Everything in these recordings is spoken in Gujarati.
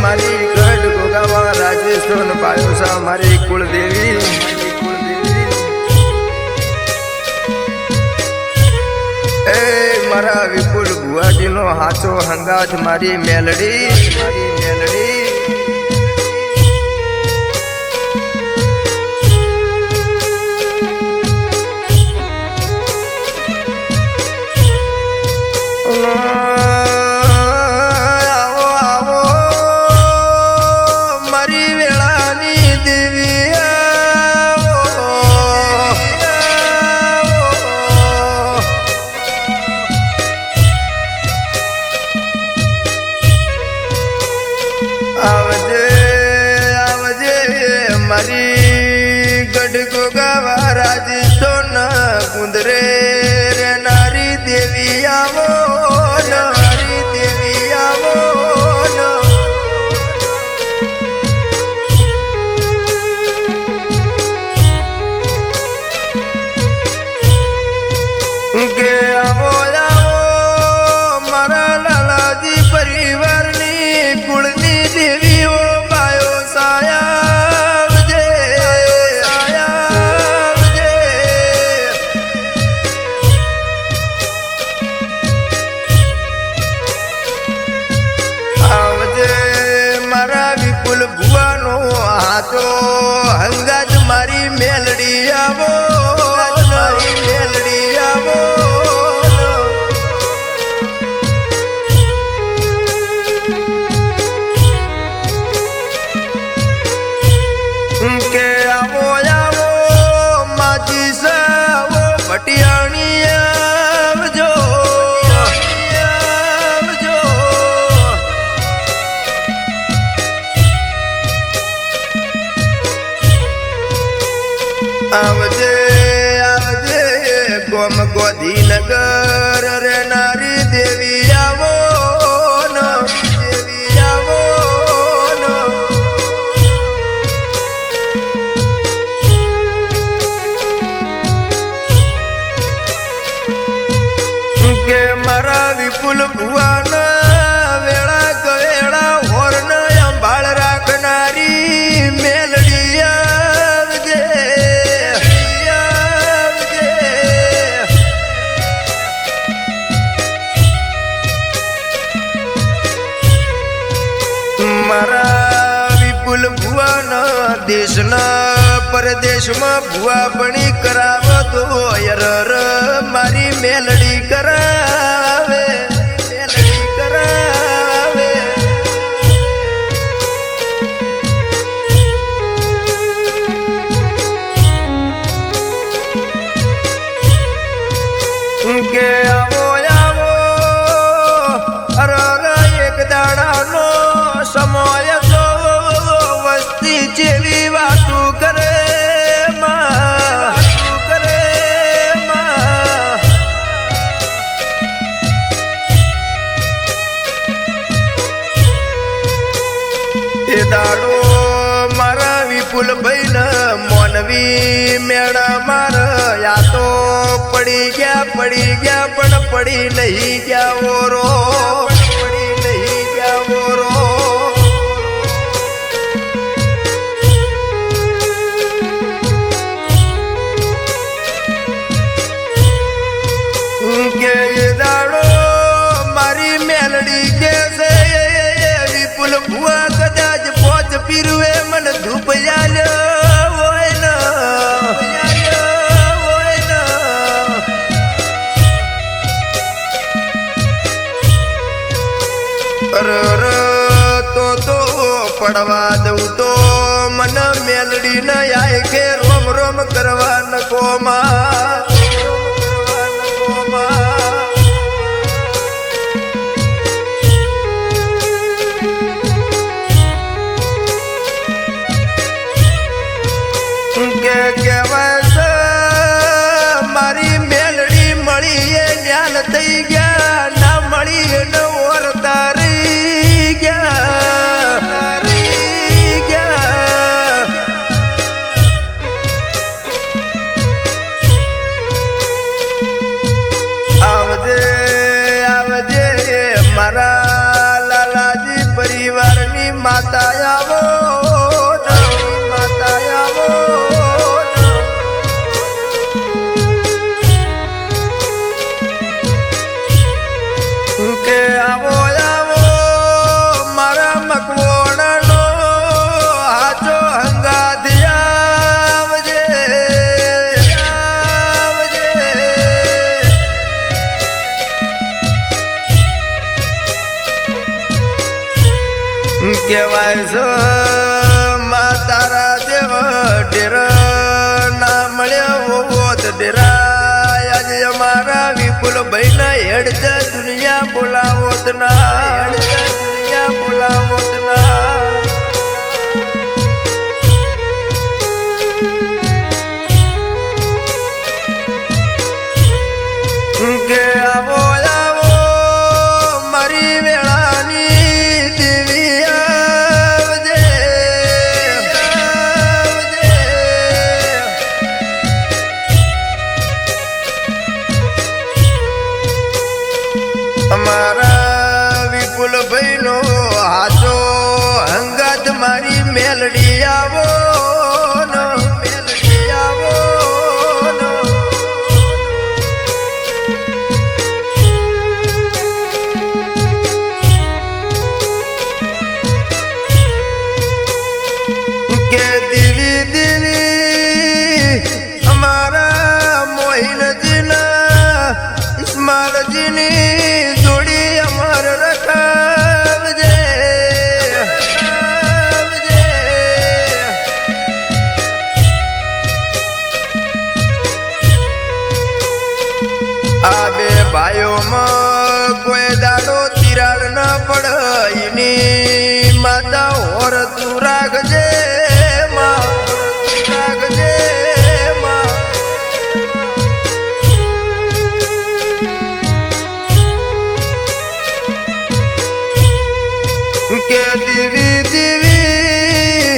મારી ગઢ ગોગાવા રાજેશ્વર પાયોસા મારી કુળદેવી એ મારા વિપુલ ભુવાજીનો હાચો હંગાથ મારી મેલડી મારી ગઢ ગોગાવા રાજેશ્વર કુંદરે રે નારી દેવી આવો નારી દેવી આવો કે આવો આવો મારા લાલાજી પરિવારની કુળની દેવીઓ પાયો સાયા ભુવાનો હાથો હંગાત મારી મેલડી આવો મારી મેલડી આવો કે આવો આવો માજી સાવો ભટિયાણી આવજો આવજે આવજે ગોમ ગોધીનગર રે નારી દેવી આવો દેવી આવો કે મારા વિપુલ ભુવાના વેળા ગવેળા હોર્ન અંબાળ રાખનારી મેલડી મારા વિપુલ ભુવાના દેશના પરદેશમાં ભુવા બની કરાવતો યર મારી મેલડી કરાવે મેલડી કરાવે કે આવો આવો અરે એક દાડાનો સમય તો વસ્તી જેવી વાતું કરે એ દાડો મારા વિપુલ ભાઈ ને મોનવી મેળા માર યા તો પડી ગયા પણ પડી નહીં ગયા ઓરો પડી નહીં ગયા ઓરો કે દાડો મારી મેલડી કે છે વિપુલ ભુવા કદાચ પોચ પીરુએ મને ધૂપ હોય ને તો પડવા દઉં તો મને મેલડી ન આય કે રોમ રોમ કરવા નકો માં કે કહેવાય છે મારી મેલડી મળી એ જ્ઞાન થઈ ગયા ના મળી ન ઓરતા રહી ગયા કહેવાય છે મા તારા દેવ ડેર ના મળ્યો હોવો તો ડેરા આજે અમારા વિપુલ ભાઈ ના હેડ દુનિયા બોલાવોત ના દુનિયા બોલાવોત ના કે આવો આવો મારી વેળાની દેવી આવજે અમારા વિપુલ ભાઈ નો હાથો હંગાત મારી મેલડી આવો મેલડી આવો કે દિલી દિલી અમારા મોહિનજીના ઇસ્માલજીની જોડી અમર રખાવજે આ બે ભાઈઓમાં કોઈ દાડો તિરાડ ન પડે એની માતા ઓર તું રાખજે કે દેવી દેવી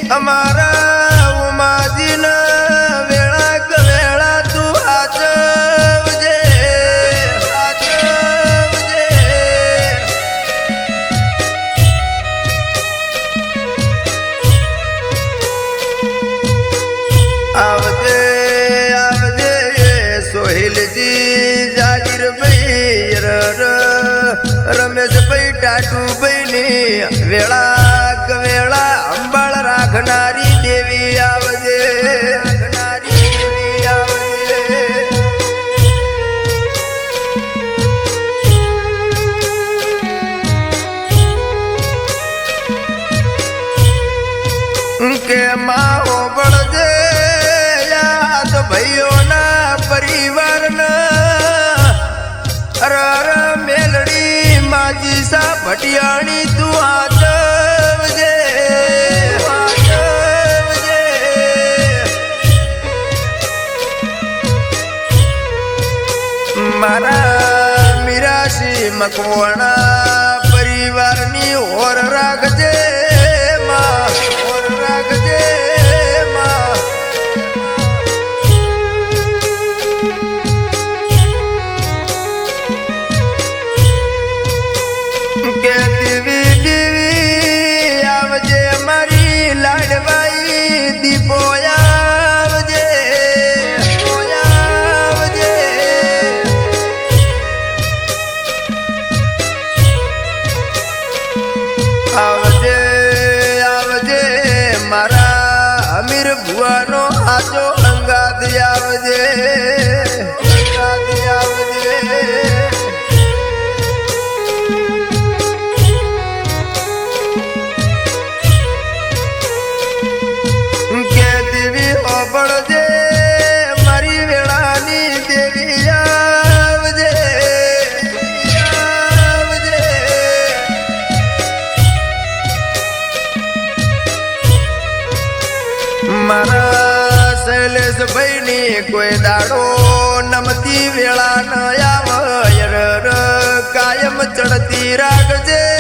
અમારા ઉમાજીના વેળા કવેળા તું હાચવજે હાચવજે આવજે આવજે સોહેલજી જાગીરભાઈ રમેશભાઈ ટાટુભાઈ ની વેળા કવેળા અંબાળ રાખનારી દેવી આવજે રાખનારી દેવી આવજે કે માઓ બળજે યાદ ભાઈઓના પરિવારના અર મેલડી માજી સા ભટિયાણી તું હાચવજે હાચવજે મારા મીરાશી મકવાણા પરિવારની ઓર રાખજે માં ઓર રાખજે માં કે દેવી દેવી આવજે મારી લાડવાઈ દીપો આવજે આવજે આવજે આવજે મારા અમીર ભુવાનો આજો અંગાત આવજે અંગાત આવજે કે દેવી ઓબળજે મારી વેળાની દેવી આવજે આવજે મારા શૈલેષભાઈ ની કોઈ દાડો નમતી વેળા ન આવે કાયમ ચડતી રાખજે